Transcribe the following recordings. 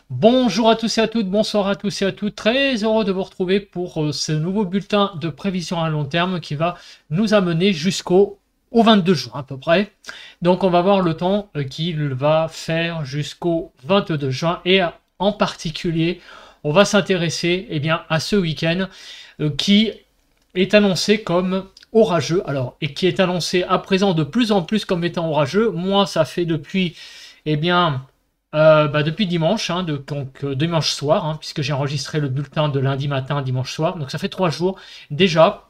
Bonjour à tous et à toutes, bonsoir à tous et à toutes. Très heureux de vous retrouver pour ce nouveau bulletin de prévision à long terme qui va nous amener jusqu'au 22 juin à peu près. Donc on va voir le temps qu'il va faire jusqu'au 22 juin et en particulier on va s'intéresser à ce week-end qui est annoncé comme orageux. Alors, et qui est annoncé à présent de plus en plus comme étant orageux. Moi ça fait depuis depuis dimanche, donc dimanche soir, puisque j'ai enregistré le bulletin de lundi matin, dimanche soir. Donc ça fait 3 jours déjà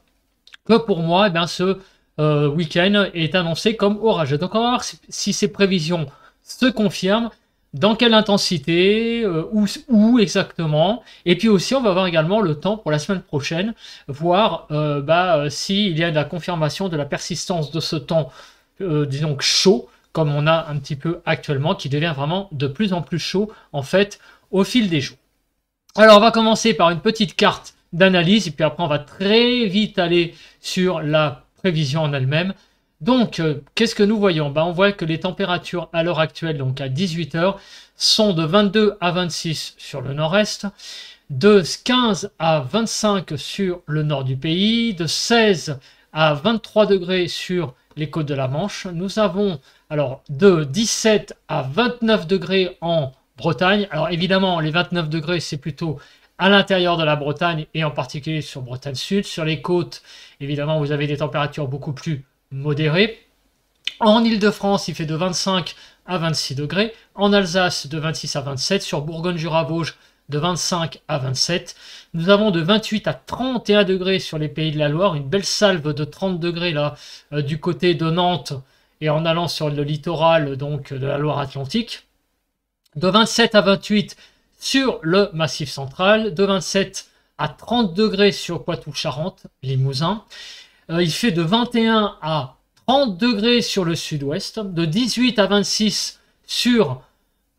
que pour moi, ce week-end est annoncé comme orageux. Donc on va voir si ces prévisions se confirment, dans quelle intensité, où exactement. Et puis aussi, on va voir également le temps pour la semaine prochaine, voir s'il y a de la confirmation de la persistance de ce temps, disons chaud, comme on a un petit peu actuellement, qui devient vraiment de plus en plus chaud, en fait, au fil des jours. Alors, on va commencer par une petite carte d'analyse, et puis après, on va très vite aller sur la prévision en elle-même. Donc, qu'est-ce que nous voyons? On voit que les températures à l'heure actuelle, donc à 18h, sont de 22 à 26 sur le nord-est, de 15 à 25 sur le nord du pays, de 16 à 23 degrés sur les côtes de la Manche. Nous avons alors de 17 à 29 degrés en Bretagne. Alors évidemment, les 29 degrés, c'est plutôt à l'intérieur de la Bretagne et en particulier sur Bretagne Sud. Sur les côtes, évidemment, vous avez des températures beaucoup plus modérées. En Île-de-France, il fait de 25 à 26 degrés. En Alsace, de 26 à 27. Sur Bourgogne-Jura-Vosges, de 25 à 27. Nous avons de 28 à 31 degrés sur les Pays de la Loire. Une belle salve de 30 degrés là du côté de Nantes et en allant sur le littoral donc de la Loire-Atlantique. De 27 à 28 sur le Massif central. De 27 à 30 degrés sur Poitou-Charentes, Limousin. Il fait de 21 à 30 degrés sur le sud-ouest. De 18 à 26 sur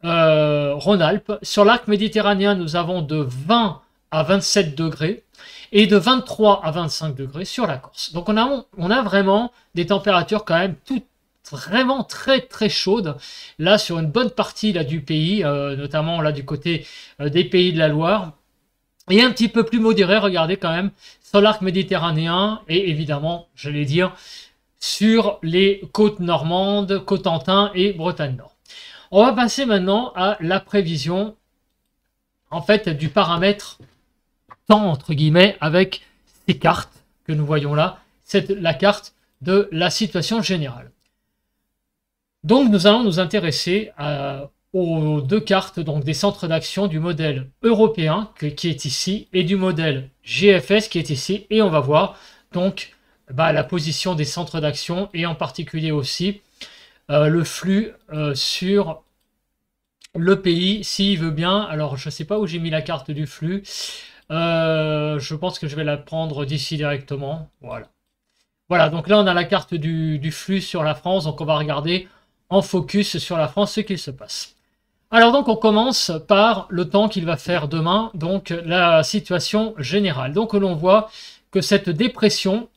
Rhône-Alpes. Sur l'arc méditerranéen, nous avons de 20 à 27 degrés et de 23 à 25 degrés sur la Corse. Donc on a vraiment des températures quand même toutes vraiment très très chaudes là sur une bonne partie là du pays, notamment là du côté des Pays de la Loire, et un petit peu plus modéré, regardez quand même, sur l'arc méditerranéen et évidemment, j'allais dire, sur les côtes normandes, Cotentin et Bretagne Nord. On va passer maintenant à la prévision en fait du paramètre temps entre guillemets avec ces cartes que nous voyons là. C'est la carte de la situation générale. Donc nous allons nous intéresser aux deux cartes donc des centres d'action du modèle européen qui est ici et du modèle GFS qui est ici, et on va voir donc la position des centres d'action et en particulier aussi le flux sur le pays s'il veut bien. Alors je ne sais pas où j'ai mis la carte du flux, je pense que je vais la prendre d'ici directement. Voilà, donc là on a la carte du flux sur la France, donc on va regarder en focus sur la France ce qu'il se passe. Alors donc on commence par le temps qu'il va faire demain, donc la situation générale. Donc l'on voit que cette dépression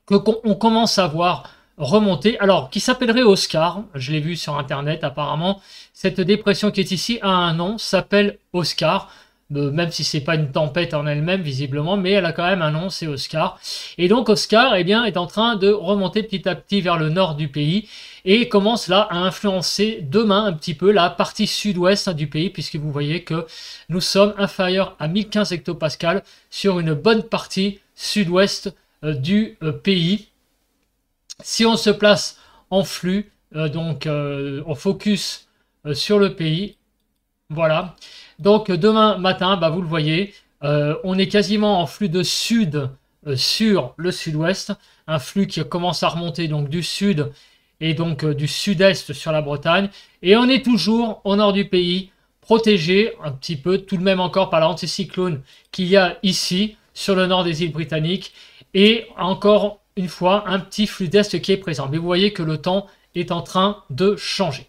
qu'on commence à voir remonter, alors qui s'appellerait Oscar, je l'ai vu sur internet apparemment, cette dépression qui est ici a un nom, s'appelle Oscar, même si c'est pas une tempête en elle-même visiblement, mais elle a quand même un nom, c'est Oscar. Et donc Oscar est en train de remonter petit à petit vers le nord du pays et commence là à influencer demain un petit peu la partie sud-ouest du pays, puisque vous voyez que nous sommes inférieurs à 1015 hectopascales sur une bonne partie sud-ouest du pays. Si on se place en flux, on focus sur le pays, voilà. Donc demain matin, vous le voyez, on est quasiment en flux de sud sur le sud-ouest, un flux qui commence à remonter donc du sud et donc du sud-est sur la Bretagne, et on est toujours au nord du pays, protégé un petit peu tout de même encore par l'anticyclone qu'il y a ici sur le nord des îles britanniques, et encore une fois un petit flux d'est qui est présent. Mais vous voyez que le temps est en train de changer.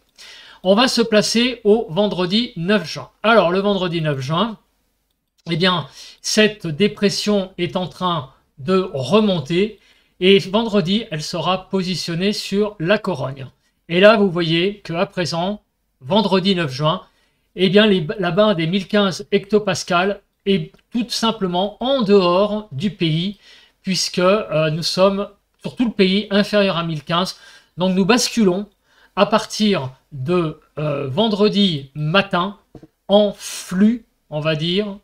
On va se placer au vendredi 9 juin. Alors, le vendredi 9 juin, cette dépression est en train de remonter. Et vendredi, elle sera positionnée sur la Corogne. Et là, vous voyez qu'à présent, vendredi 9 juin, eh bien la barre des 1015 hectopascales est tout simplement en dehors du pays, puisque nous sommes sur tout le pays inférieur à 1015. Donc nous basculons à partir de vendredi matin en flux, on va dire,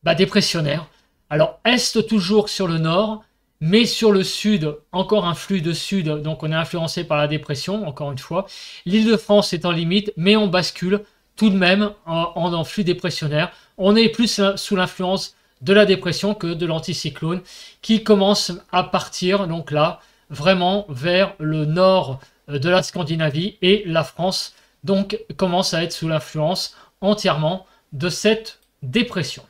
dépressionnaire. Alors est toujours sur le nord, mais sur le sud, encore un flux de sud, donc on est influencé par la dépression, encore une fois. L'Île-de-France est en limite, mais on bascule tout de même en flux dépressionnaire. On est plus sous l'influence de la dépression que de l'anticyclone, qui commence à partir, donc là, vraiment vers le nord de la Scandinavie, et la France, donc, commence à être sous l'influence entièrement de cette dépression.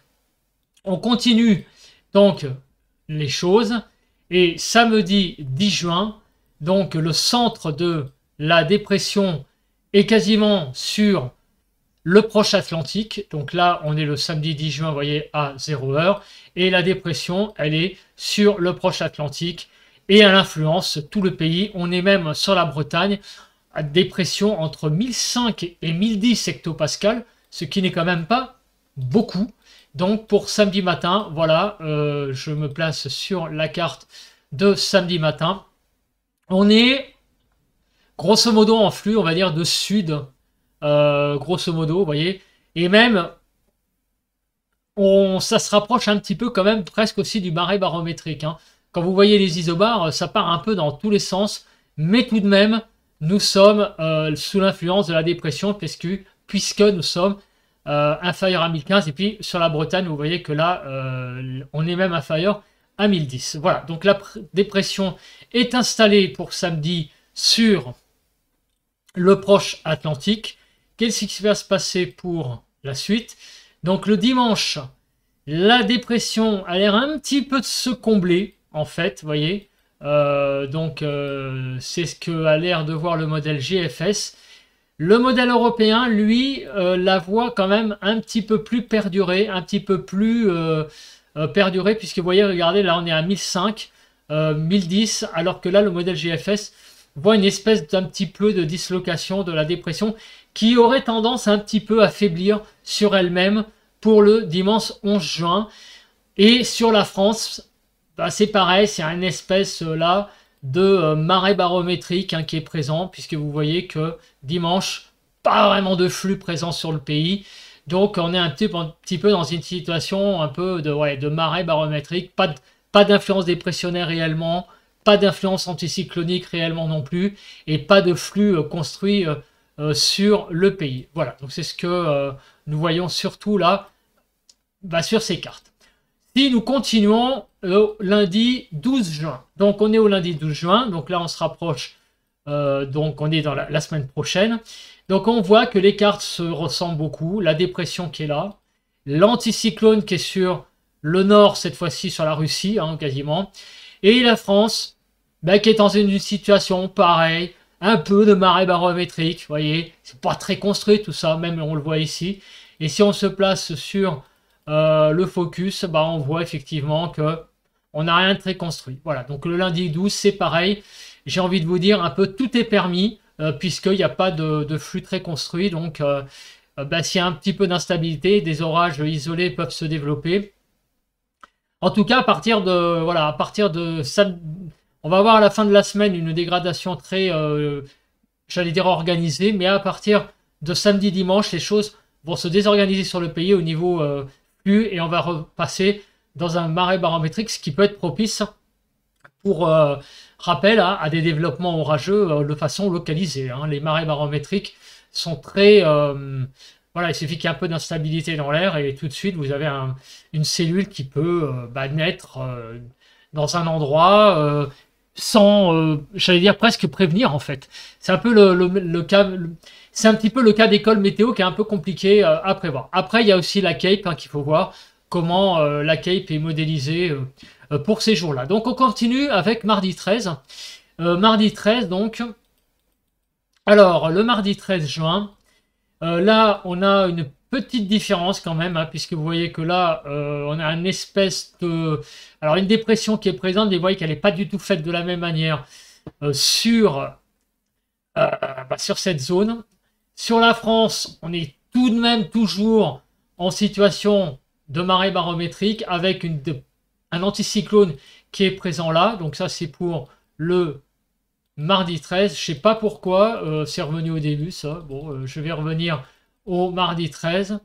On continue donc les choses. Et samedi 10 juin, donc le centre de la dépression est quasiment sur le proche Atlantique. Donc là, on est le samedi 10 juin, vous voyez, à 0h. Et la dépression, elle est sur le proche Atlantique et elle influence tout le pays. On est même sur la Bretagne, à dépression entre 1005 et 1010 hectopascales, ce qui n'est quand même pas beaucoup. Donc pour samedi matin, voilà, je me place sur la carte de samedi matin. On est grosso modo en flux, on va dire, de sud, grosso modo, vous voyez. Et même, ça se rapproche un petit peu quand même presque aussi du marais barométrique. Hein. Quand vous voyez les isobars, ça part un peu dans tous les sens, mais tout de même, nous sommes sous l'influence de la dépression puisque nous sommes inférieur à 1015, et puis sur la Bretagne vous voyez que là on est même inférieur à 1010. Voilà, donc la dépression est installée pour samedi sur le proche Atlantique. Qu'est-ce qui va se passer pour la suite? Donc le dimanche, la dépression a l'air un petit peu de se combler en fait, vous voyez, c'est ce que a l'air de voir le modèle GFS. Le modèle européen, lui, la voit quand même un petit peu plus perdurée, puisque vous voyez, regardez, là on est à 1005, 1010, alors que là le modèle GFS voit une espèce d'un petit peu de dislocation de la dépression qui aurait tendance un petit peu à faiblir sur elle-même pour le dimanche 11 juin. Et sur la France, c'est pareil, c'est une espèce là de marais barométrique qui est présent, puisque vous voyez que dimanche, pas vraiment de flux présent sur le pays. Donc on est un petit peu dans une situation un peu de marais barométrique, pas d'influence dépressionnaire réellement, pas d'influence anticyclonique réellement non plus, et pas de flux construit sur le pays. Voilà, donc c'est ce que nous voyons surtout là sur ces cartes. Si nous continuons lundi 12 juin, donc on est au lundi 12 juin, donc là on se rapproche, donc on est dans la semaine prochaine, donc on voit que les cartes se ressemblent beaucoup, la dépression qui est là, l'anticyclone qui est sur le nord, cette fois-ci sur la Russie, quasiment, et la France, qui est dans une situation pareille, un peu de marée barométrique, vous voyez, c'est pas très construit tout ça, même on le voit ici, et si on se place sur le focus, on voit effectivement que on n'a rien de très construit. Voilà, donc le lundi 12, c'est pareil. J'ai envie de vous dire, un peu tout est permis, puisqu'il n'y a pas de flux très construit. Donc, s'il y a un petit peu d'instabilité, des orages isolés peuvent se développer. En tout cas, à partir de samedi, on va avoir à la fin de la semaine une dégradation très, j'allais dire organisée, mais à partir de samedi, dimanche, les choses vont se désorganiser sur le pays au niveau flux, et on va repasser dans un marais barométrique, ce qui peut être propice pour rappel à des développements orageux de façon localisée. Les marais barométriques sont très... il suffit qu'il y ait un peu d'instabilité dans l'air et tout de suite vous avez une cellule qui peut naître dans un endroit sans, j'allais dire, presque prévenir en fait. C'est un peu le cas... C'est un petit peu le cas d'école météo qui est un peu compliqué à prévoir. Après, il y a aussi la CAPE qu'il faut voir comment la CAPE est modélisée pour ces jours-là. Donc, on continue avec mardi 13. Mardi 13, donc. Alors, le mardi 13 juin, là, on a une petite différence quand même, puisque vous voyez que là, on a une espèce de... Alors, une dépression qui est présente, mais vous voyez qu'elle n'est pas du tout faite de la même manière sur cette zone. Sur la France, on est tout de même toujours en situation de marée barométrique avec un anticyclone qui est présent là. Donc ça, c'est pour le mardi 13. Je sais pas pourquoi, c'est revenu au début, ça. Bon, je vais revenir au mardi 13.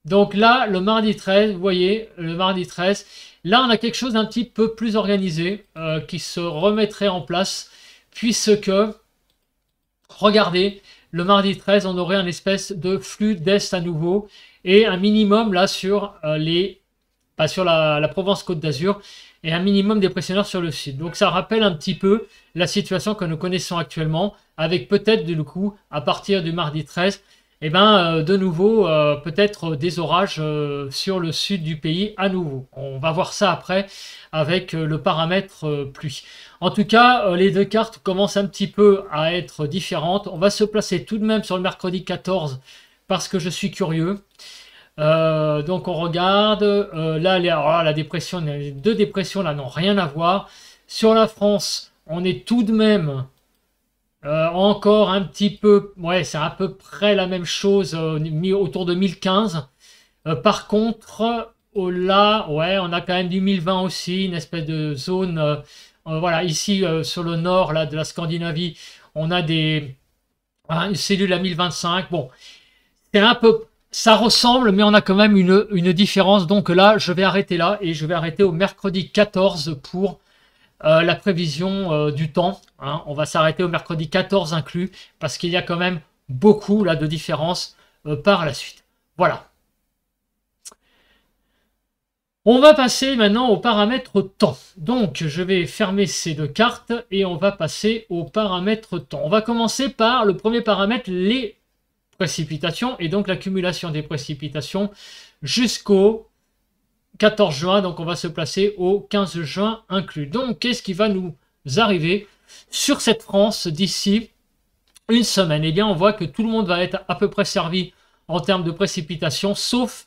Donc là, le mardi 13, vous voyez, le mardi 13, là, on a quelque chose d'un petit peu plus organisé qui se remettrait en place, puisque, regardez, le mardi 13, on aurait un espèce de flux d'est à nouveau, et un minimum là sur sur la Provence-Côte d'Azur, et un minimum dépressionneur sur le sud. Donc ça rappelle un petit peu la situation que nous connaissons actuellement, avec peut-être du coup, à partir du mardi 13, et de nouveau, peut-être des orages sur le sud du pays à nouveau. On va voir ça après avec le paramètre pluie. En tout cas, les deux cartes commencent un petit peu à être différentes. On va se placer tout de même sur le mercredi 14 parce que je suis curieux. Donc on regarde, là, la dépression, les deux dépressions là n'ont rien à voir. Sur la France, on est tout de même encore un petit peu, ouais, c'est à peu près la même chose, autour de 1015. Par contre, là, ouais, on a quand même du 1020 aussi, une espèce de zone, voilà, ici sur le nord là, de la Scandinavie, on a une cellule à 1025. Bon, c'est un peu, ça ressemble, mais on a quand même une différence. Donc là, je vais arrêter là et je vais arrêter au mercredi 14 pour la prévision du temps. Hein. On va s'arrêter au mercredi 14 inclus parce qu'il y a quand même beaucoup là de différences par la suite. Voilà. On va passer maintenant au paramètre temps. Donc je vais fermer ces deux cartes et on va passer au paramètre temps. On va commencer par le premier paramètre, les précipitations et donc l'accumulation des précipitations jusqu'au 14 juin, donc on va se placer au 15 juin inclus. Donc, qu'est-ce qui va nous arriver sur cette France d'ici une semaine? Eh bien, on voit que tout le monde va être à peu près servi en termes de précipitations, sauf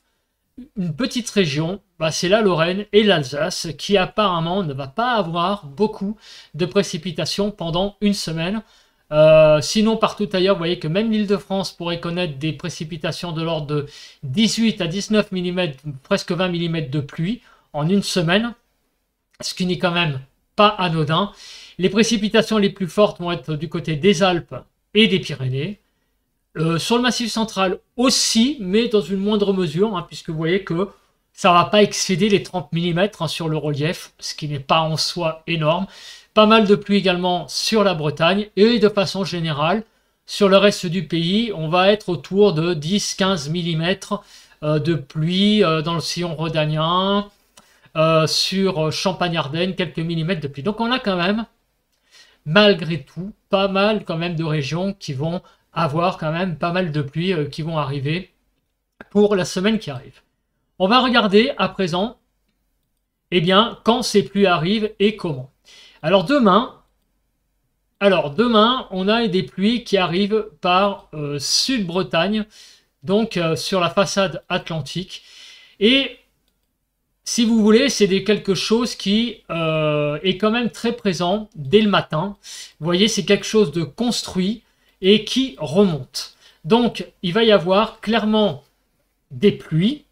une petite région, c'est la Lorraine et l'Alsace, qui apparemment ne va pas avoir beaucoup de précipitations pendant une semaine. Sinon, partout ailleurs, vous voyez que même l'Île-de-France pourrait connaître des précipitations de l'ordre de 18 à 19 mm, presque 20 mm de pluie en une semaine, ce qui n'est quand même pas anodin. Les précipitations les plus fortes vont être du côté des Alpes et des Pyrénées. Sur le Massif central aussi, mais dans une moindre mesure, hein, puisque vous voyez que ça ne va pas excéder les 30 mm sur le relief, ce qui n'est pas en soi énorme. Pas mal de pluie également sur la Bretagne et de façon générale, sur le reste du pays, on va être autour de 10-15 mm de pluie dans le sillon rhodanien, sur Champagne-Ardenne, quelques millimètres de pluie. Donc on a quand même, malgré tout, pas mal quand même de régions qui vont avoir quand même pas mal de pluie qui vont arriver pour la semaine qui arrive. On va regarder à présent, eh bien, quand ces pluies arrivent et comment. Alors demain, on a des pluies qui arrivent par Sud-Bretagne, donc sur la façade atlantique. Et si vous voulez, c'est quelque chose qui est quand même très présent dès le matin. Vous voyez, c'est quelque chose de construit et qui remonte. Donc, il va y avoir clairement des pluies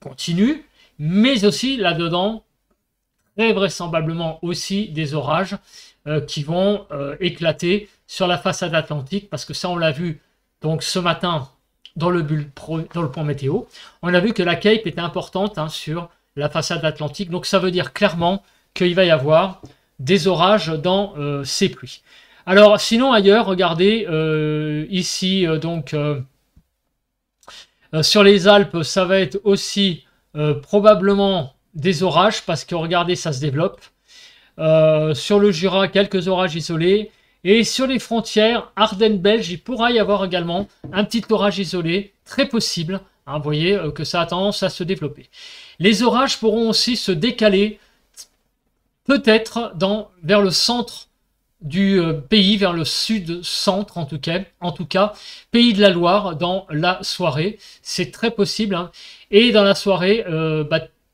continues, mais aussi là-dedans, très vraisemblablement aussi des orages qui vont éclater sur la façade atlantique, parce que ça on l'a vu donc ce matin dans le point météo. On a vu que la Cape était importante sur la façade atlantique, donc ça veut dire clairement qu'il va y avoir des orages dans ces pluies. Alors sinon ailleurs, regardez ici donc sur les Alpes, ça va être aussi probablement des orages, parce que regardez, ça se développe. Sur le Jura, quelques orages isolés. Et sur les frontières Ardennes belges, il pourra y avoir également un petit orage isolé, très possible. Hein, vous voyez que ça a tendance à se développer. Les orages pourront aussi se décaler, peut-être vers le centre du pays, vers le sud-centre en tout cas, pays de la Loire dans la soirée. C'est très possible. Hein. Et dans la soirée,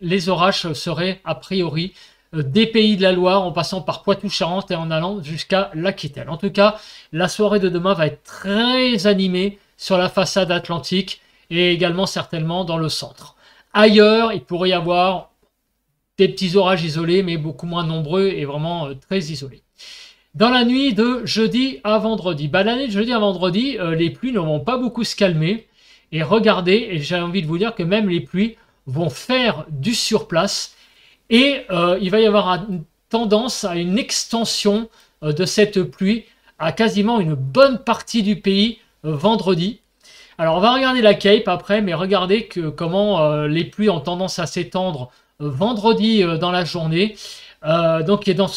les orages seraient a priori des pays de la Loire en passant par Poitou-Charentes et en allant jusqu'à l'Aquitaine. En tout cas, la soirée de demain va être très animée sur la façade atlantique et également certainement dans le centre. Ailleurs, il pourrait y avoir des petits orages isolés, mais beaucoup moins nombreux et vraiment très isolés. Dans la nuit de jeudi à vendredi, la nuit de jeudi à vendredi, les pluies ne vont pas beaucoup se calmer. Et regardez, et j'ai envie de vous dire que même les pluies vont faire du surplace. Et il va y avoir une tendance à une extension de cette pluie à quasiment une bonne partie du pays vendredi. Alors on va regarder la Cape après, mais regardez comment les pluies ont tendance à s'étendre vendredi dans la journée. Donc dans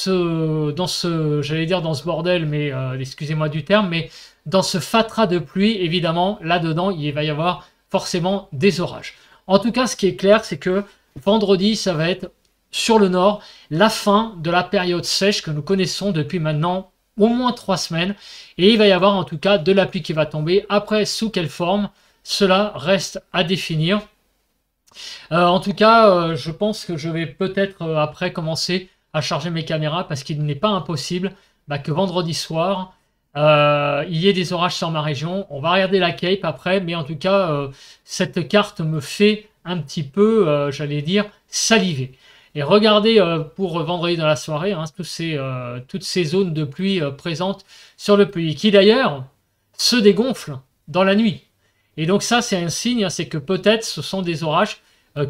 j'allais dire dans ce bordel, mais excusez-moi du terme, mais dans ce fatras de pluie, évidemment, là-dedans, il va y avoir forcément des orages. En tout cas, ce qui est clair, c'est que vendredi, ça va être sur le nord, la fin de la période sèche que nous connaissons depuis maintenant au moins 3 semaines. Et il va y avoir en tout cas de la pluie qui va tomber. Après, sous quelle forme, cela reste à définir. En tout cas, je pense que je vais peut-être après commencer à charger mes caméras parce qu'il n'est pas impossible que vendredi soir, il y ait des orages sur ma région. On va regarder la Cape après, mais en tout cas, cette carte me fait un petit peu, j'allais dire, saliver. Et regardez pour vendredi dans la soirée, hein, toutes ces zones de pluie présentes sur le pays, qui d'ailleurs se dégonflent dans la nuit. Et donc ça, c'est un signe, hein, c'est que peut-être ce sont des orages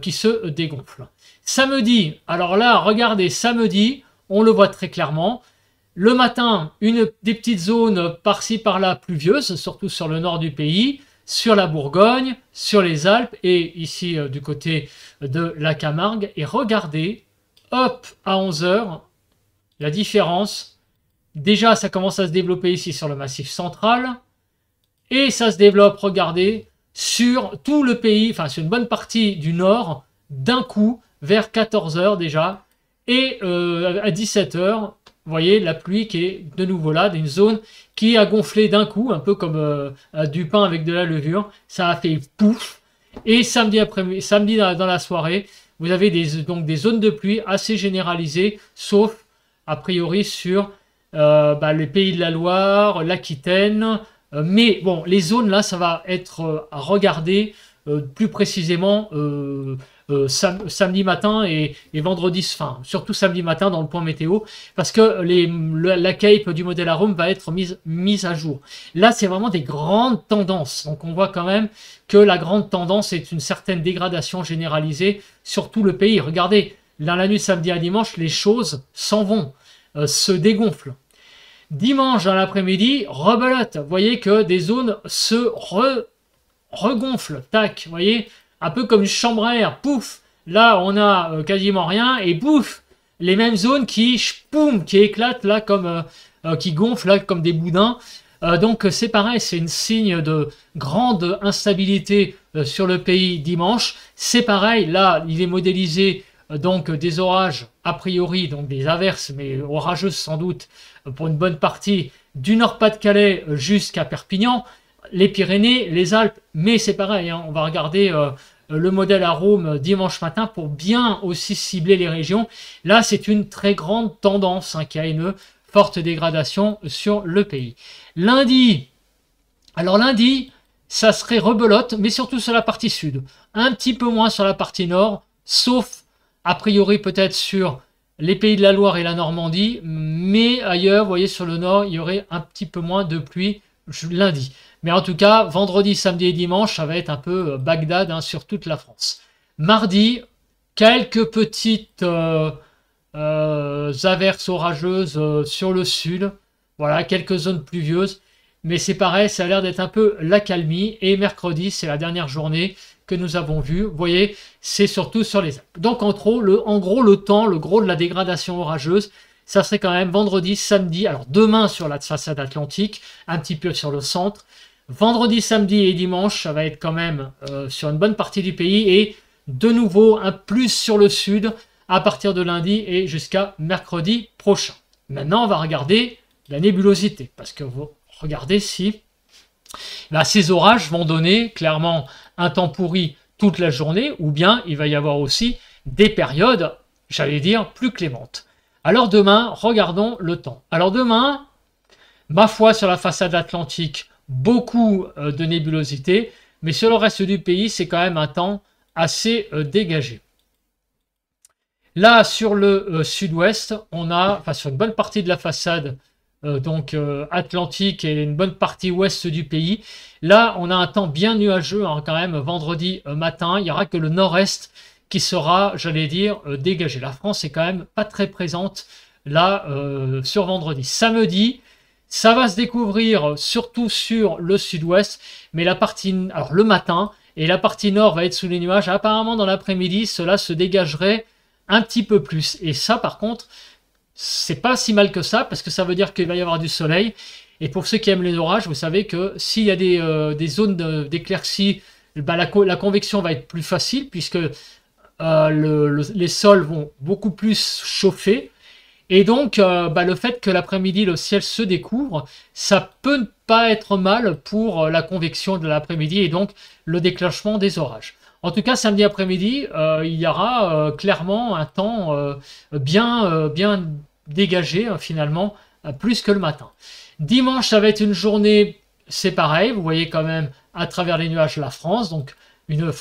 qui se dégonflent. Samedi, alors là, regardez, samedi, on le voit très clairement. Le matin, des petites zones par-ci par-là pluvieuses, surtout sur le nord du pays, sur la Bourgogne, sur les Alpes et ici du côté de la Camargue. Et regardez, hop, à 11 h, la différence. Déjà, ça commence à se développer ici sur le Massif central. Et ça se développe, regardez, sur tout le pays, enfin sur une bonne partie du nord, d'un coup, vers 14 h déjà. Et à 17 h, vous voyez la pluie qui est de nouveau là, d'une zone qui a gonflé d'un coup, un peu comme du pain avec de la levure. Ça a fait pouf. Et samedi dans la soirée, vous avez donc des zones de pluie assez généralisées, sauf a priori sur les pays de la Loire, l'Aquitaine. Mais bon, les zones là, ça va être à regarder plus précisément samedi matin et vendredi, enfin surtout samedi matin dans le point météo, parce que la Cape du modèle Arome va être mise à jour. Là, c'est vraiment des grandes tendances. Donc on voit quand même que la grande tendance est une certaine dégradation généralisée sur tout le pays. Regardez, dans la nuit de samedi à dimanche, les choses s'en vont, se dégonflent. Dimanche dans l'après-midi, rebelote. Vous voyez que des zones se regonflent. Tac, vous voyez, un peu comme une chambre à air. Pouf, là on a quasiment rien et pouf, les mêmes zones qui éclatent là comme qui gonflent là comme des boudins. Donc c'est pareil, c'est une signe de grande instabilité sur le pays dimanche. C'est pareil, là il est modélisé donc des orages a priori, donc des averses, mais orageuses sans doute pour une bonne partie du Nord-Pas-de-Calais jusqu'à Perpignan, les Pyrénées, les Alpes, mais c'est pareil, hein, on va regarder le modèle Arome dimanche matin pour bien aussi cibler les régions. Là, c'est une très grande tendance hein, qui a une forte dégradation sur le pays. Lundi, alors lundi, ça serait rebelote, mais surtout sur la partie sud, un petit peu moins sur la partie nord, sauf a priori peut-être sur les pays de la Loire et la Normandie, mais ailleurs, vous voyez, sur le nord, il y aurait un petit peu moins de pluie lundi. Mais en tout cas, vendredi, samedi et dimanche, ça va être un peu Bagdad hein, sur toute la France. Mardi, quelques petites averses orageuses sur le sud. Voilà, quelques zones pluvieuses. Mais c'est pareil, ça a l'air d'être un peu l'accalmie. Et mercredi, c'est la dernière journée que nous avons vue. Vous voyez, c'est surtout sur les Alpes. Donc en gros, le gros de la dégradation orageuse, ça serait quand même vendredi, samedi. Alors demain sur la façade atlantique, un petit peu sur le centre. Vendredi, samedi et dimanche, ça va être quand même sur une bonne partie du pays. Et de nouveau, un plus sur le sud à partir de lundi et jusqu'à mercredi prochain. Maintenant, on va regarder la nébulosité. Parce que vous regardez si ces orages vont donner clairement un temps pourri toute la journée, ou bien il va y avoir aussi des périodes, j'allais dire, plus clémentes. Alors demain, regardons le temps. Alors demain, ma foi, sur la façade atlantique, beaucoup de nébulosité. mais sur le reste du pays, c'est quand même un temps assez dégagé. Là, sur le sud-ouest, on a, enfin sur une bonne partie de la façade atlantique et une bonne partie ouest du pays, là, on a un temps bien nuageux hein, quand même vendredi matin. Il n'y aura que le nord-est qui sera, j'allais dire, dégagé. La France est quand même pas très présente là sur vendredi. Samedi, ça va se découvrir surtout sur le sud-ouest, mais la partie, alors le matin et la partie nord va être sous les nuages. Apparemment, dans l'après-midi, cela se dégagerait un petit peu plus. Et ça, par contre, c'est pas si mal que ça, parce que ça veut dire qu'il va y avoir du soleil. Et pour ceux qui aiment les orages, vous savez que s'il y a des zones d'éclaircie, bah, la convection va être plus facile, puisque les sols vont beaucoup plus chauffer. Et donc, le fait que l'après-midi, le ciel se découvre, ça peut ne pas être mal pour la convection de l'après-midi et donc le déclenchement des orages. En tout cas, samedi après-midi, il y aura clairement un temps bien dégagé, finalement, plus que le matin. Dimanche, ça va être une journée, c'est pareil, vous voyez quand même à travers les nuages la France, donc une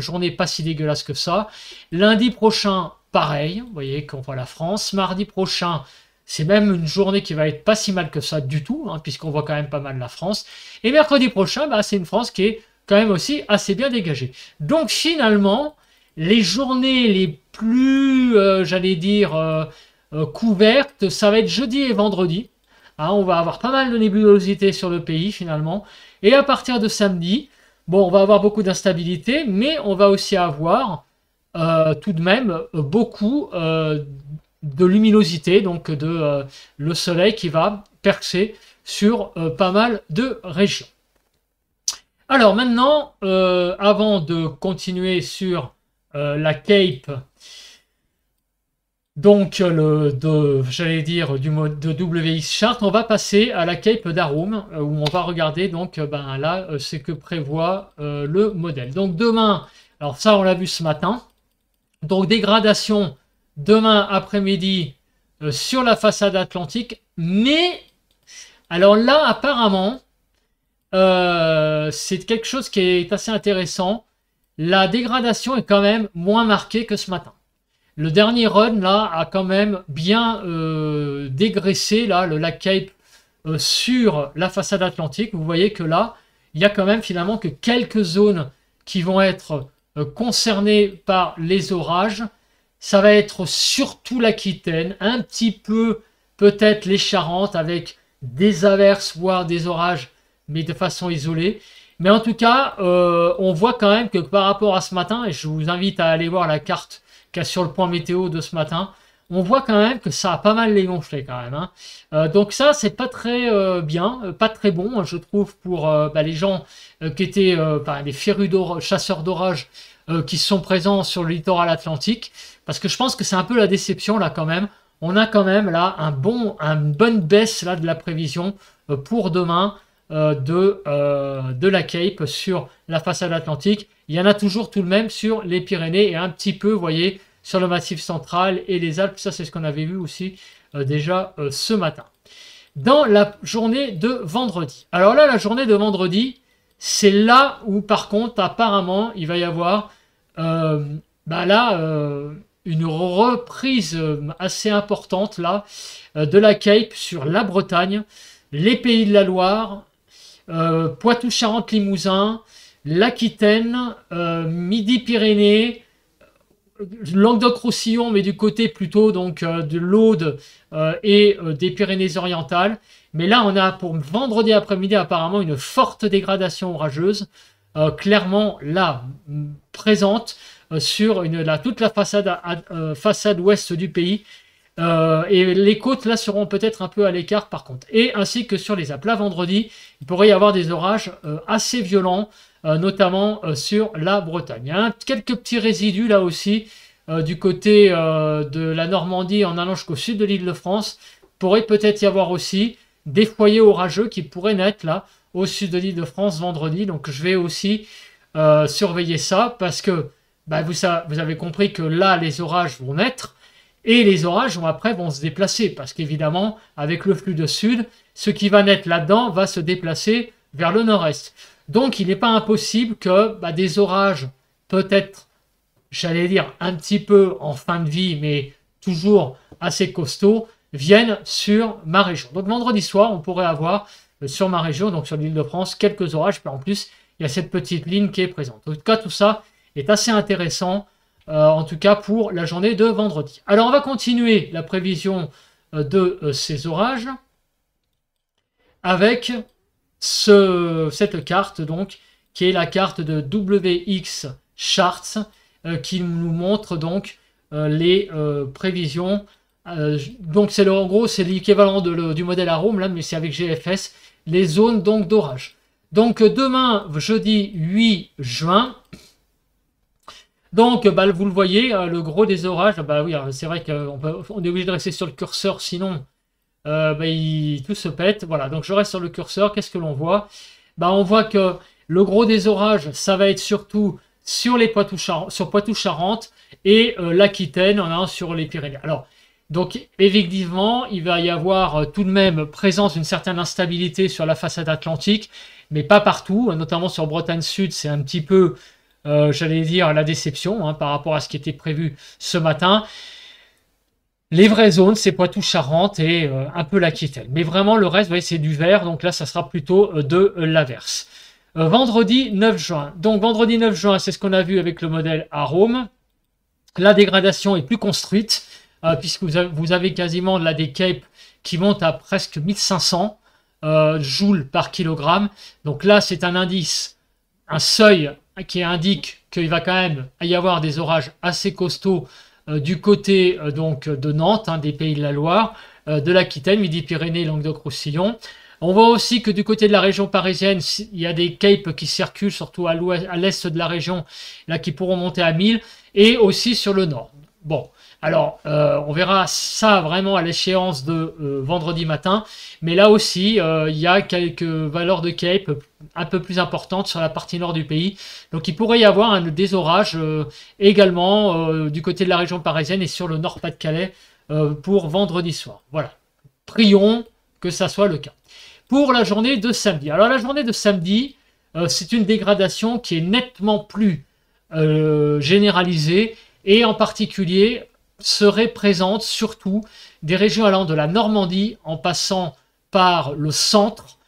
journée pas si dégueulasse que ça. Lundi prochain, pareil, vous voyez qu'on voit la France. Mardi prochain, c'est même une journée qui va être pas si mal que ça du tout, hein, puisqu'on voit quand même pas mal la France. Et mercredi prochain, c'est une France qui est quand même aussi assez bien dégagée. Donc finalement, les journées les plus, j'allais dire, couvertes, ça va être jeudi et vendredi. Hein, on va avoir pas mal de nébulosité sur le pays finalement. Et à partir de samedi, bon, on va avoir beaucoup d'instabilité, mais on va aussi avoir tout de même beaucoup de luminosité, donc le soleil qui va percer sur pas mal de régions. Alors maintenant, avant de continuer sur la Cape, donc j'allais dire de WX Chart, on va passer à la Cape d'Arum où on va regarder donc là ce que prévoit le modèle. Donc demain, alors ça on l'a vu ce matin, donc dégradation demain après-midi sur la façade atlantique, mais alors là apparemment c'est quelque chose qui est assez intéressant. La dégradation est quand même moins marquée que ce matin. Le dernier run là a quand même bien dégraissé là, le lac Cape sur la façade atlantique. Vous voyez que là, il y a quand même finalement que quelques zones qui vont être concernées par les orages. Ça va être surtout l'Aquitaine, un petit peu peut-être les Charentes avec des averses, voire des orages, mais de façon isolée. Mais en tout cas, on voit quand même que par rapport à ce matin, et je vous invite à aller voir la carte qu'il y a sur le point météo de ce matin, on voit quand même que ça a pas mal les gonflé quand même. Hein. Donc ça, c'est pas très bien, pas très bon, je trouve, pour les gens qui étaient des férus chasseurs d'orage qui sont présents sur le littoral atlantique. Parce que je pense que c'est un peu la déception là quand même. On a quand même là une bonne baisse là de la prévision pour demain de la Cape sur la façade atlantique. Il y en a toujours tout de même sur les Pyrénées et un petit peu, vous voyez, sur le Massif central et les Alpes. Ça, c'est ce qu'on avait vu aussi déjà ce matin. Dans la journée de vendredi. Alors là, la journée de vendredi, c'est là où, par contre, apparemment, il va y avoir une reprise assez importante là de la Cape sur la Bretagne, les Pays de la Loire, Poitou-Charentes-Limousin, l'Aquitaine, Midi-Pyrénées, Languedoc-Roussillon, mais du côté plutôt donc de l'Aude et des Pyrénées-Orientales. Mais là, on a pour vendredi après-midi apparemment une forte dégradation orageuse, clairement là présente sur toute la façade ouest du pays. Et les côtes là seront peut-être un peu à l'écart par contre. Et ainsi que sur les Alpes. Là, vendredi, il pourrait y avoir des orages assez violents, notamment sur la Bretagne. Il y a quelques petits résidus là aussi du côté de la Normandie en allant jusqu'au sud de l'Île-de-France. Pourrait peut-être y avoir aussi des foyers orageux qui pourraient naître là au sud de l'Île-de-France vendredi. Donc je vais aussi surveiller ça parce que vous avez compris que là les orages vont naître. Et les orages vont se déplacer parce qu'évidemment, avec le flux de sud, ce qui va naître là-dedans va se déplacer vers le nord-est. Donc, il n'est pas impossible que des orages, peut-être, j'allais dire un petit peu en fin de vie, mais toujours assez costauds, viennent sur ma région. Donc, vendredi soir, on pourrait avoir sur ma région, donc sur l'île de France, quelques orages. Puis en plus, il y a cette petite ligne qui est présente. En tout cas, tout ça est assez intéressant, en tout cas pour la journée de vendredi. Alors, on va continuer la prévision de ces orages avec cette carte, donc, qui est la carte de WX Charts, qui nous montre donc les prévisions. Donc, en gros, c'est l'équivalent du modèle Arome, là, mais c'est avec GFS, les zones donc d'orage. Donc, demain, jeudi 8 juin, donc, vous le voyez, le gros des orages, oui, c'est vrai qu'on est obligé de rester sur le curseur, sinon tout se pète. Voilà, donc je reste sur le curseur. Qu'est-ce que l'on voit? On voit que le gros des orages, ça va être surtout sur les Poitou-Charentes et l'Aquitaine, sur les Pyrénées. Alors, donc effectivement, il va y avoir tout de même présence d'une certaine instabilité sur la façade atlantique, mais pas partout, notamment sur Bretagne Sud, c'est un petit peu, j'allais dire, la déception par rapport à ce qui était prévu ce matin. Les vraies zones, c'est Poitou-Charentes et un peu l'Aquitaine. Mais vraiment, le reste, vous voyez, c'est du vert. Donc là, ça sera plutôt de l'averse. Vendredi 9 juin. Donc vendredi 9 juin, c'est ce qu'on a vu avec le modèle Arome. La dégradation est plus construite, puisque vous avez quasiment des capes qui montent à presque 1500 joules par kilogramme. Donc là, c'est un indice, un seuil qui indique qu'il va quand même y avoir des orages assez costauds du côté donc de Nantes, des Pays de la Loire, de l'Aquitaine, Midi-Pyrénées, Languedoc-Roussillon. On voit aussi que du côté de la région parisienne, il y a des capes qui circulent, surtout à l'est de la région, là qui pourront monter à 1000, et aussi sur le nord. Bon, alors on verra ça vraiment à l'échéance de vendredi matin, mais là aussi, il y a quelques valeurs de cape un peu plus importantes sur la partie nord du pays. Donc il pourrait y avoir des orages également du côté de la région parisienne et sur le nord Pas-de-Calais pour vendredi soir. Voilà, prions que ça soit le cas. Pour la journée de samedi. Alors la journée de samedi, c'est une dégradation qui est nettement plus généralisée et en particulier serait présente surtout des régions allant de la Normandie en passant par le centre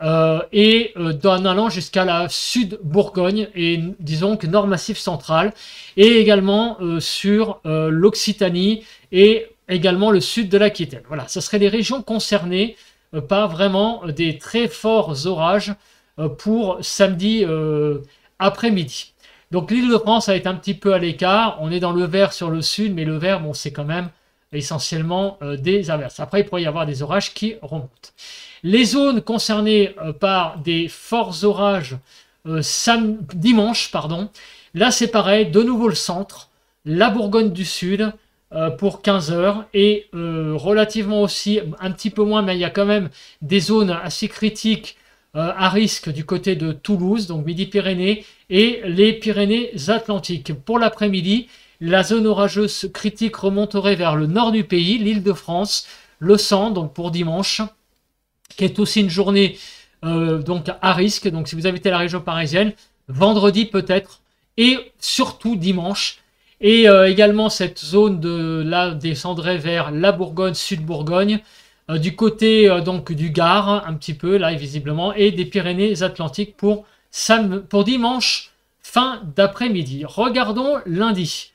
et en allant jusqu'à la Sud-Bourgogne et disons que Nord Massif central et également sur l'Occitanie et également le sud de l'Aquitaine. Voilà, ce seraient les régions concernées par vraiment des très forts orages pour samedi après-midi. Donc l'île de France a été un petit peu à l'écart. On est dans le vert sur le sud, mais le vert, bon, c'est quand même essentiellement des averses. Après, il pourrait y avoir des orages qui remontent. Les zones concernées par des forts orages dimanche, là c'est pareil, de nouveau le centre, la Bourgogne du Sud pour 15 heures et relativement aussi, un petit peu moins, mais il y a quand même des zones assez critiques à risque du côté de Toulouse, donc Midi-Pyrénées et les Pyrénées-Atlantiques. Pour l'après-midi, la zone orageuse critique remonterait vers le nord du pays, l'île de France, le centre, donc pour dimanche, qui est aussi une journée donc à risque. Donc si vous habitez la région parisienne, vendredi peut-être, et surtout dimanche. Et également cette zone de là descendrait vers la Bourgogne, Sud-Bourgogne, du côté donc du Gard, un petit peu là visiblement, et des Pyrénées-Atlantiques pour dimanche, fin d'après-midi. Regardons lundi.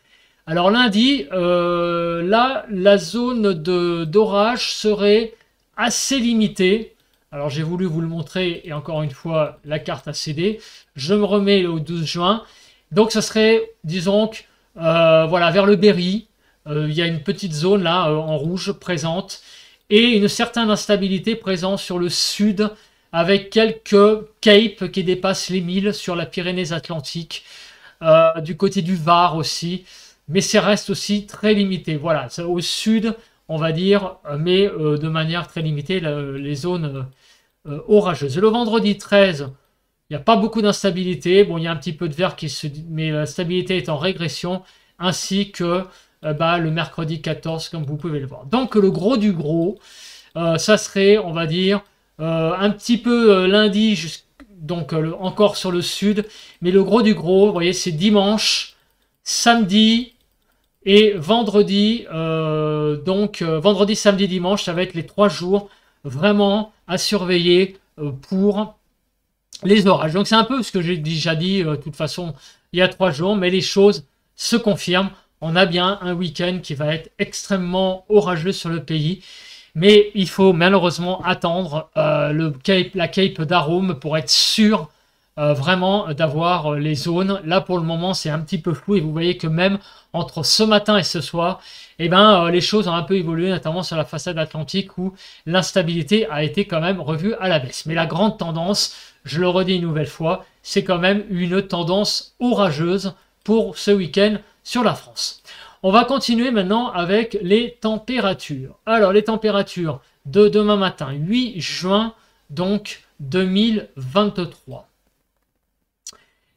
Alors lundi, là, la zone d'orage serait assez limitée. Alors j'ai voulu vous le montrer, et encore une fois, la carte a cédé. Je me remets au 12 juin. Donc ce serait, disons, voilà, vers le Berry. Il y a une petite zone là, en rouge, présente. Et une certaine instabilité présente sur le sud, avec quelques capes qui dépassent les 1000 sur la Pyrénées-Atlantique, du côté du Var aussi, mais ça reste aussi très limité. Voilà, au sud, on va dire, mais de manière très limitée, les zones orageuses. Le vendredi 13, il n'y a pas beaucoup d'instabilité. Bon, il y a un petit peu de vert, mais la stabilité est en régression, ainsi que le mercredi 14, comme vous pouvez le voir. Donc, le gros du gros, ça serait, on va dire, un petit peu lundi donc encore sur le sud. Mais le gros du gros, vous voyez, c'est dimanche, samedi et vendredi. Vendredi, samedi, dimanche, ça va être les 3 jours vraiment à surveiller pour les orages. Donc c'est un peu ce que j'ai déjà dit de toute façon il y a 3 jours, mais les choses se confirment. On a bien un week-end qui va être extrêmement orageux sur le pays. Mais il faut malheureusement attendre la Cape d'Arôme pour être sûr vraiment d'avoir les zones. Là pour le moment c'est un petit peu flou et vous voyez que même entre ce matin et ce soir, eh ben, les choses ont un peu évolué, notamment sur la façade atlantique où l'instabilité a été quand même revue à la baisse. Mais la grande tendance, je le redis une nouvelle fois, c'est quand même une tendance orageuse pour ce week-end sur la France. On va continuer maintenant avec les températures. Alors, les températures de demain matin, 8 juin, donc 2023.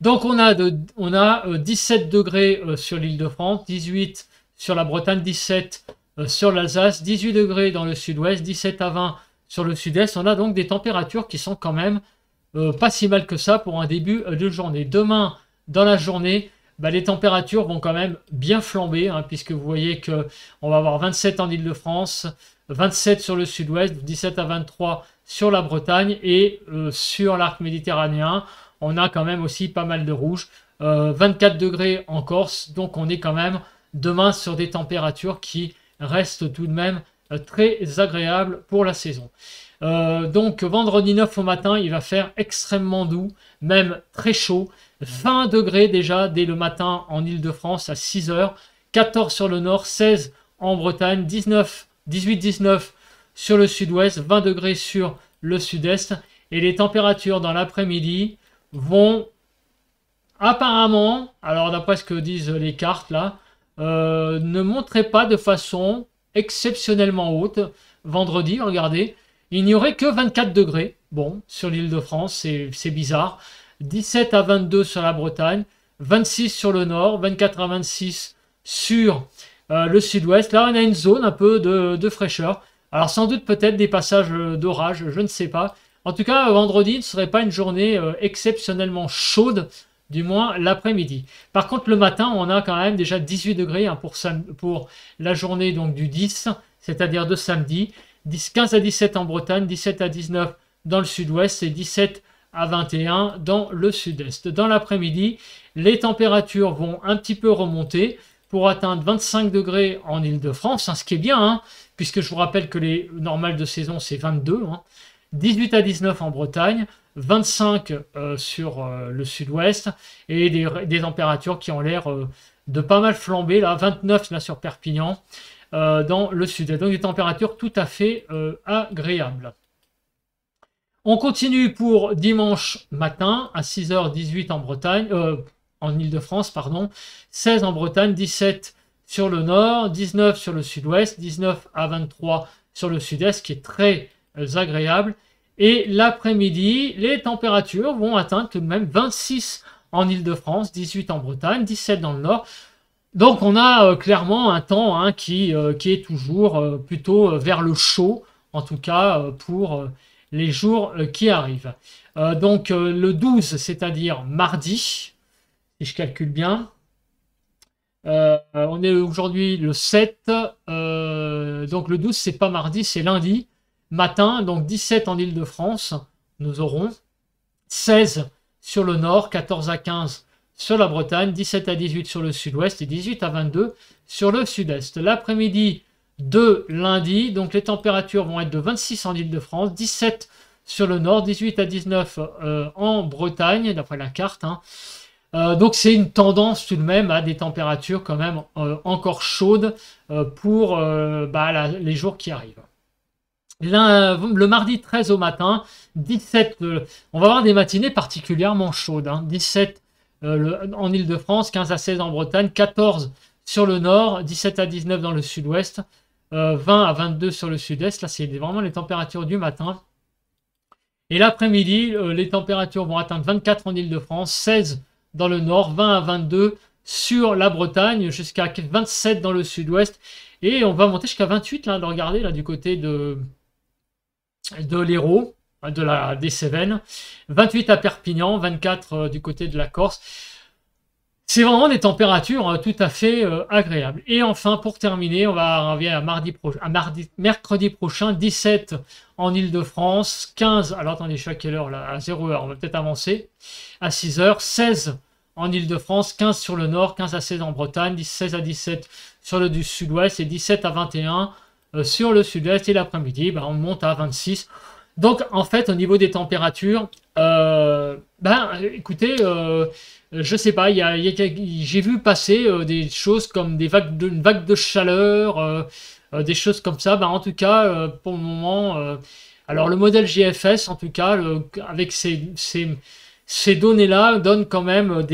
Donc, on a 17 degrés sur l'Île-de-France, 18 sur la Bretagne, 17 sur l'Alsace, 18 degrés dans le sud-ouest, 17 à 20 sur le sud-est. On a donc des températures qui sont quand même pas si mal que ça pour un début de journée. Demain, dans la journée, les températures vont quand même bien flamber, hein, puisque vous voyez qu'on va avoir 27 en Île-de-France, 27 sur le sud-ouest, 17 à 23 sur la Bretagne et sur l'arc méditerranéen, on a quand même aussi pas mal de rouge. 24 degrés en Corse, donc on est quand même demain sur des températures qui restent tout de même très agréables pour la saison. Donc vendredi 9 au matin, il va faire extrêmement doux, même très chaud. 20 degrés déjà dès le matin en Île-de-France à 6 heures, 14 sur le nord, 16 en Bretagne, 18-19 sur le sud-ouest, 20 degrés sur le sud-est. Et les températures dans l'après-midi vont apparemment, alors d'après ce que disent les cartes là, ne montrer pas de façon exceptionnellement haute. Vendredi, regardez, il n'y aurait que 24 degrés, bon, sur l'Île-de-France, c'est bizarre. 17 à 22 sur la Bretagne, 26 sur le nord, 24 à 26 sur le sud-ouest. Là, on a une zone un peu de fraîcheur. Alors, sans doute peut-être des passages d'orage, je ne sais pas. En tout cas, vendredi ne serait pas une journée exceptionnellement chaude, du moins l'après-midi. Par contre, le matin, on a quand même déjà 18 degrés hein, pour la journée donc, du 10, c'est-à-dire de samedi. 15 à 17 en Bretagne, 17 à 19 dans le sud-ouest et 17 à 21 dans le sud-est. Dans l'après-midi, les températures vont un petit peu remonter pour atteindre 25 degrés en Île-de-France, hein, ce qui est bien, hein, puisque je vous rappelle que les normales de saison, c'est 22. Hein. 18 à 19 en Bretagne, 25 sur le sud-ouest, et des températures qui ont l'air de pas mal flamber, là, 29 là, sur Perpignan, dans le sud-est. Donc des températures tout à fait agréables. On continue pour dimanche matin à 6h18 en Bretagne, en Île-de-France, pardon, 16 en Bretagne, 17 sur le nord, 19 sur le sud-ouest, 19 à 23 sur le sud-est, qui est très agréable. Et l'après-midi, les températures vont atteindre tout de même 26 en Île-de-France, 18 en Bretagne, 17 dans le nord. Donc on a clairement un temps hein, qui est toujours plutôt vers le chaud, en tout cas pour les jours qui arrivent. Donc le 12, c'est-à-dire mardi, si je calcule bien, on est aujourd'hui le 7, donc le 12 c'est pas mardi, c'est lundi matin, donc 17 en Île-de-France, nous aurons 16 sur le nord, 14 à 15 sur la Bretagne, 17 à 18 sur le sud-ouest et 18 à 22 sur le sud-est. L'après-midi de lundi, donc les températures vont être de 26 en Île-de-France, 17 sur le nord, 18 à 19 en Bretagne, d'après la carte. Hein. Donc c'est une tendance tout de même à des températures quand même encore chaudes pour les jours qui arrivent. Le mardi 13 au matin, 17, on va avoir des matinées particulièrement chaudes. Hein, 17 en Île-de-France, 15 à 16 en Bretagne, 14 sur le nord, 17 à 19 dans le sud-ouest, 20 à 22 sur le sud-est. Là, c'est vraiment les températures du matin. Et l'après-midi, les températures vont atteindre 24 en Île-de-France, 16 dans le nord, 20 à 22 sur la Bretagne, jusqu'à 27 dans le sud-ouest. Et on va monter jusqu'à 28, là, regardez, là, du côté de l'Hérault. des Cévennes, 28 à Perpignan, 24 du côté de la Corse. C'est vraiment des températures tout à fait agréables. Et enfin, pour terminer, on va revenir à mercredi prochain, 17 en Île-de-France, 15, alors attendez, je suis à quelle heure là? À 0h, on va peut-être avancer, à 6h, 16 en Île-de-France, 15 sur le nord, 15 à 16 en Bretagne, 16 à 17 sur le sud-ouest et 17 à 21 sur le sud-est. Et l'après-midi, on monte à 26. Donc, en fait, au niveau des températures, écoutez, je sais pas, j'ai vu passer des choses comme une vague de chaleur, des choses comme ça. En tout cas, pour le moment, alors le modèle GFS, en tout cas, avec ces données-là, donne quand même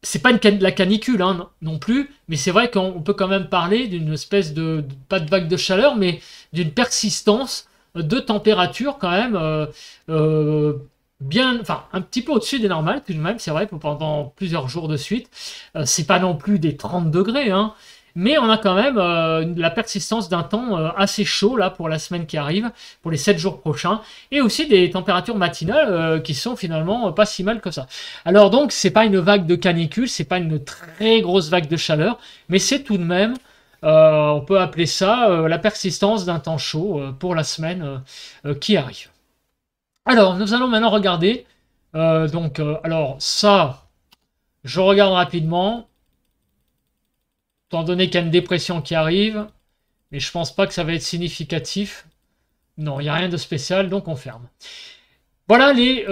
c'est pas la canicule non plus, mais c'est vrai qu'on peut quand même parler d'une espèce pas de vague de chaleur, mais d'une persistance de température quand même un petit peu au-dessus des normales tout de même, c'est vrai, pendant plusieurs jours de suite. C'est pas non plus des 30 degrés, mais on a quand même la persistance d'un temps assez chaud là pour la semaine qui arrive, pour les 7 jours prochains, et aussi des températures matinales qui sont finalement pas si mal que ça. Alors donc c'est pas une vague de canicule, c'est pas une très grosse vague de chaleur, mais c'est tout de même, on peut appeler ça la persistance d'un temps chaud pour la semaine qui arrive. Alors nous allons maintenant regarder, alors ça, je regarde rapidement. Étant donné qu'il y a une dépression qui arrive, mais je pense pas que ça va être significatif. Non, il n'y a rien de spécial, donc on ferme. Voilà les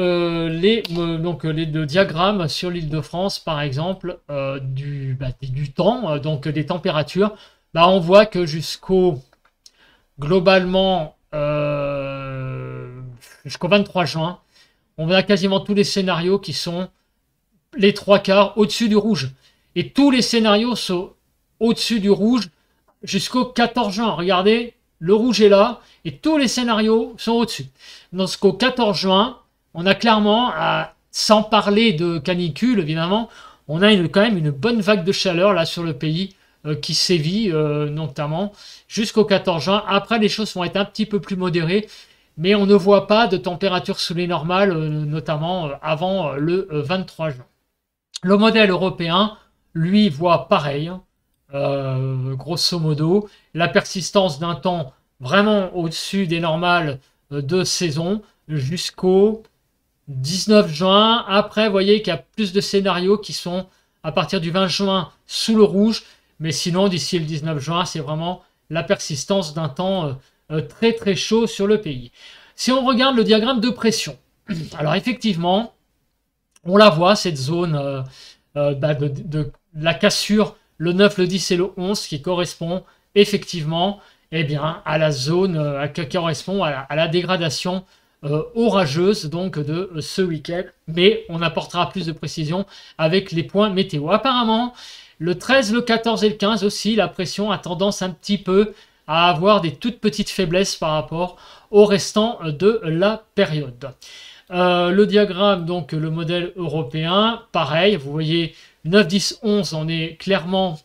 deux diagrammes sur l'Île-de-France, par exemple, du temps, donc des températures. On voit que globalement, jusqu'au 23 juin, on a quasiment tous les scénarios qui sont les 3/4 au-dessus du rouge. Et tous les scénarios sont au-dessus du rouge jusqu'au 14 juin. Regardez, le rouge est là et tous les scénarios sont au-dessus. Donc jusqu'au 14 juin, on a clairement, sans parler de canicule évidemment, on a quand même une bonne vague de chaleur là sur le pays qui sévit notamment jusqu'au 14 juin. Après, les choses vont être un petit peu plus modérées, mais on ne voit pas de température sous les normales, notamment avant le 23 juin. Le modèle européen, lui, voit pareil. Grosso modo, la persistance d'un temps vraiment au-dessus des normales de saison jusqu'au 19 juin. Après, vous voyez qu'il y a plus de scénarios qui sont à partir du 20 juin sous le rouge, mais sinon d'ici le 19 juin, c'est vraiment la persistance d'un temps très très chaud sur le pays. Si on regarde le diagramme de pression, alors effectivement, on la voit, cette zone de la cassure, le 9, le 10 et le 11 qui correspond effectivement à la zone qui correspond à la dégradation orageuse donc de ce week-end. Mais on apportera plus de précision avec les points météo. Apparemment, le 13, le 14 et le 15 aussi, la pression a tendance un petit peu à avoir des toutes petites faiblesses par rapport au restant de la période. Le diagramme, donc le modèle européen, pareil, vous voyez 9, 10, 11, on est clairement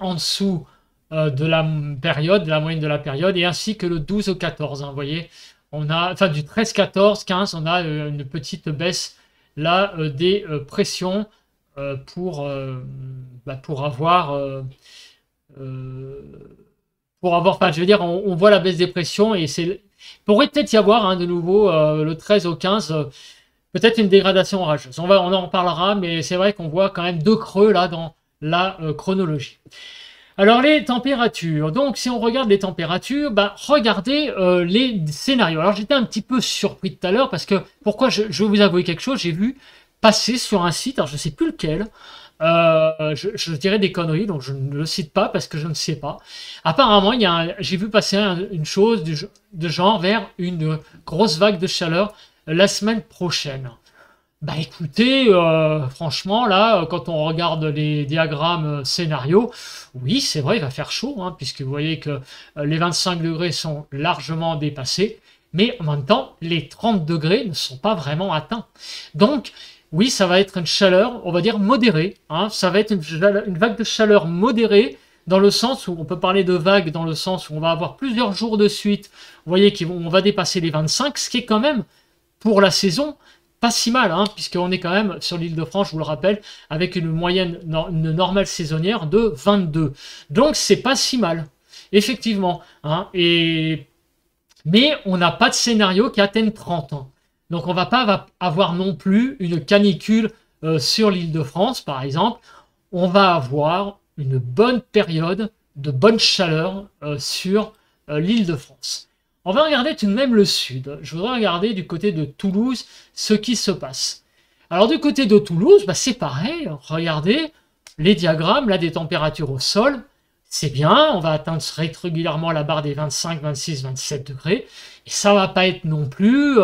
en dessous de la période, de la moyenne de la période, et ainsi que le 12 au 14. Vous voyez, on a, du 13, 14, 15, on a une petite baisse là des pressions pour avoir, on voit la baisse des pressions et pourrait peut-être y avoir de nouveau le 13 au 15. Peut-être une dégradation orageuse. On en reparlera, mais c'est vrai qu'on voit quand même deux creux là dans la chronologie. Alors les températures. Donc si on regarde les températures, regardez les scénarios. Alors j'étais un petit peu surpris tout à l'heure parce que, pourquoi je vais vous avouer quelque chose, j'ai vu passer sur un site, alors je ne sais plus lequel, je dirais des conneries, donc je ne le cite pas parce que je ne sais pas. Apparemment, j'ai vu passer une chose de genre vers une grosse vague de chaleur la semaine prochaine. Écoutez, franchement, là, quand on regarde les diagrammes scénarios, oui, c'est vrai, il va faire chaud, puisque vous voyez que les 25 degrés sont largement dépassés, mais en même temps, les 30 degrés ne sont pas vraiment atteints. Donc, oui, ça va être une chaleur, on va dire modérée, ça va être une vague de chaleur modérée dans le sens où on peut parler de vagues, dans le sens où on va avoir plusieurs jours de suite, vous voyez qu'on va dépasser les 25, ce qui est quand même, pour la saison, pas si mal, hein, puisqu'on est quand même sur l'Île-de-France, je vous le rappelle, avec une moyenne, une normale saisonnière de 22. Donc c'est pas si mal, effectivement. Hein, mais on n'a pas de scénario qui atteigne 30 ans. Donc on va pas avoir non plus une canicule sur l'Île-de-France, par exemple. On va avoir une bonne période de bonne chaleur sur l'Île-de-France. On va regarder tout de même le sud. Je voudrais regarder du côté de Toulouse ce qui se passe. Alors du côté de Toulouse, bah, c'est pareil. Regardez les diagrammes là des températures au sol. C'est bien, on va atteindre régulièrement la barre des 25, 26, 27 degrés. Et ça va pas être non plus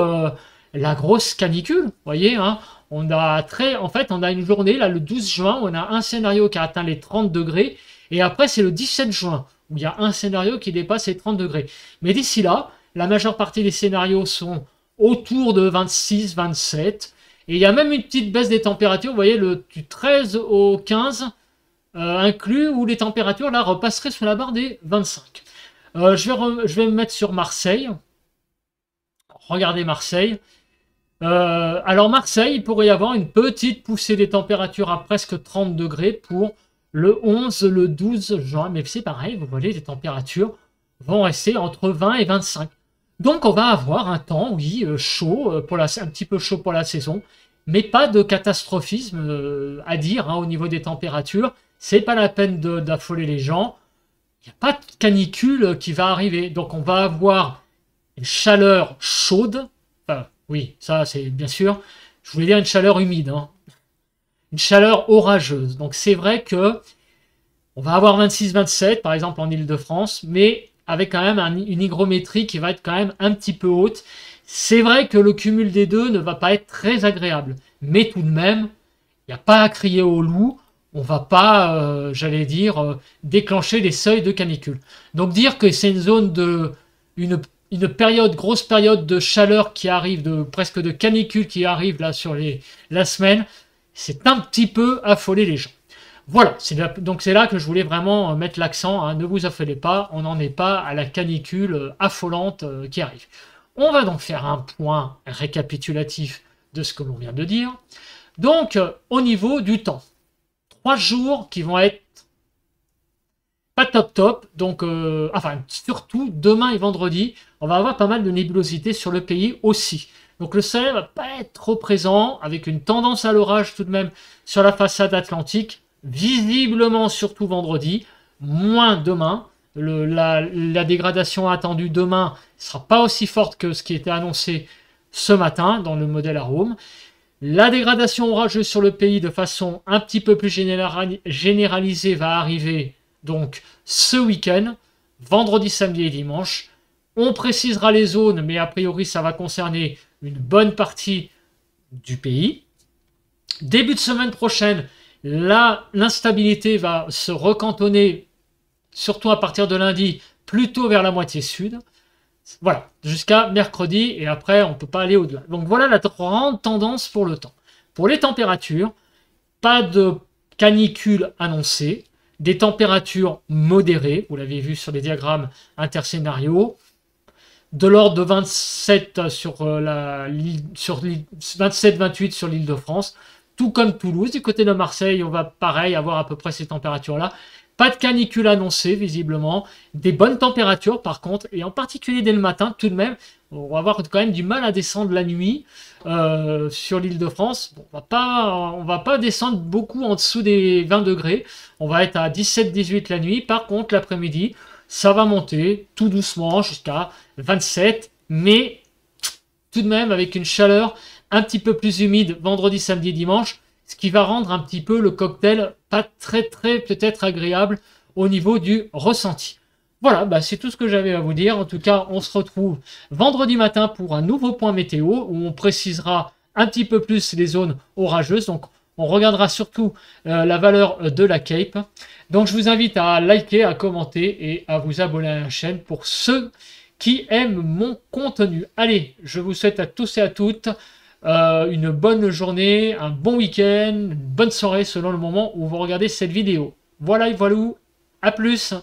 la grosse canicule. Vous voyez, hein, en fait, on a une journée, là, le 12 juin, on a un scénario qui a atteint les 30 degrés. Et après, c'est le 17 juin, où il y a un scénario qui dépasse les 30 degrés. Mais d'ici là, la majeure partie des scénarios sont autour de 26, 27. Et il y a même une petite baisse des températures, vous voyez, du 13 au 15 inclus, où les températures là repasseraient sous la barre des 25. Je vais me mettre sur Marseille. Regardez Marseille. Alors Marseille, il pourrait y avoir une petite poussée des températures à presque 30 degrés pour le 11, le 12 juin. Mais c'est pareil, vous voyez, les températures vont rester entre 20 et 25. Donc on va avoir un temps, oui, chaud, un petit peu chaud pour la saison, mais pas de catastrophisme à dire hein, au niveau des températures. C'est pas la peine d'affoler les gens. Il n'y a pas de canicule qui va arriver. Donc on va avoir une chaleur chaude. Enfin, oui, ça c'est bien sûr. Je voulais dire une chaleur humide. Hein. Une chaleur orageuse. Donc c'est vrai que on va avoir 26-27 par exemple en Île-de-France, mais avec quand même une hygrométrie qui va être quand même un petit peu haute. C'est vrai que le cumul des deux ne va pas être très agréable. Mais tout de même, il n'y a pas à crier au loup. On va pas, j'allais dire, déclencher les seuils de canicule. Donc dire que c'est une zone une grosse période de chaleur qui arrive, presque de canicule qui arrive là sur la semaine, c'est un petit peu affoler les gens. Voilà, donc c'est là que je voulais vraiment mettre l'accent, hein, ne vous affolez pas, on n'en est pas à la canicule affolante qui arrive. On va donc faire un point récapitulatif de ce que l'on vient de dire. Donc, au niveau du temps, 3 jours qui vont être pas top, donc enfin surtout demain et vendredi, on va avoir pas mal de nébulosité sur le pays aussi. Donc le soleil va pas être trop présent, avec une tendance à l'orage tout de même sur la façade atlantique, visiblement surtout vendredi, moins demain. La dégradation attendue demain ne sera pas aussi forte que ce qui était annoncé ce matin dans le modèle Arome. La dégradation orageuse sur le pays de façon un petit peu plus généralisée va arriver donc ce week-end, vendredi, samedi et dimanche. On précisera les zones, mais a priori ça va concerner une bonne partie du pays. Début de semaine prochaine, l'instabilité va se recantonner, surtout à partir de lundi, plutôt vers la moitié sud. Voilà, jusqu'à mercredi, et après, on ne peut pas aller au-delà. Donc voilà la grande tendance pour le temps. Pour les températures, pas de canicule annoncée, des températures modérées, vous l'avez vu sur les diagrammes interscénarios, de l'ordre de 27 sur 27-28 sur l'Île-de-France, tout comme Toulouse. Du côté de Marseille, on va pareil avoir à peu près ces températures-là. Pas de canicule annoncée, visiblement. Des bonnes températures, par contre, et en particulier dès le matin, tout de même, on va avoir quand même du mal à descendre la nuit sur l'Île-de-France. Bon, on va pas descendre beaucoup en dessous des 20 degrés. On va être à 17-18 la nuit. Par contre, l'après-midi, ça va monter tout doucement jusqu'à 27, mais tout de même avec une chaleur un petit peu plus humide vendredi, samedi, dimanche, ce qui va rendre un petit peu le cocktail pas très peut-être agréable au niveau du ressenti. Voilà, bah c'est tout ce que j'avais à vous dire. En tout cas, on se retrouve vendredi matin pour un nouveau point météo où on précisera un petit peu plus les zones orageuses. Donc, on regardera surtout la valeur de la Cape. Donc, je vous invite à liker, à commenter et à vous abonner à la chaîne pour ceux qui aiment mon contenu. Allez, je vous souhaite à tous et à toutes une bonne journée, un bon week-end, une bonne soirée selon le moment où vous regardez cette vidéo. Voilà. À plus!